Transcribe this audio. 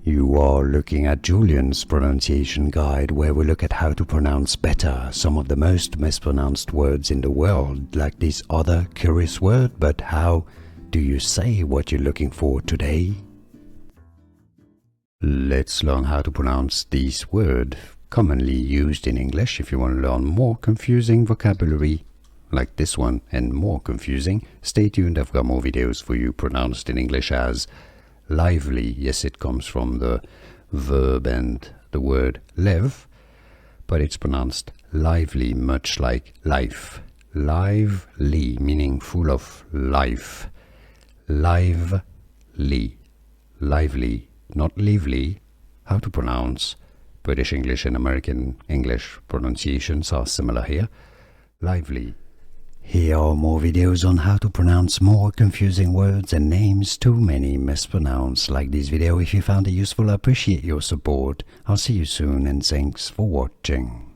You are looking at Julian's pronunciation guide, where we look at how to pronounce better some of the most mispronounced words in the world, like this other curious word. But how do you say what you're looking for today? Let's learn how to pronounce this word, commonly used in English. If you want to learn more confusing vocabulary like this one and more confusing, stay tuned. I've got more videos for you pronounced in English as lively. Yes, it comes from the verb and the word live, but it's pronounced lively, much like life. Lively, meaning full of life. Lively. Lively, not lively. How to pronounce? British English and American English pronunciations are similar here. Lively. Here are more videos on how to pronounce more confusing words and names too many mispronounced. Like this video if you found it useful. I appreciate your support. I'll see you soon and thanks for watching.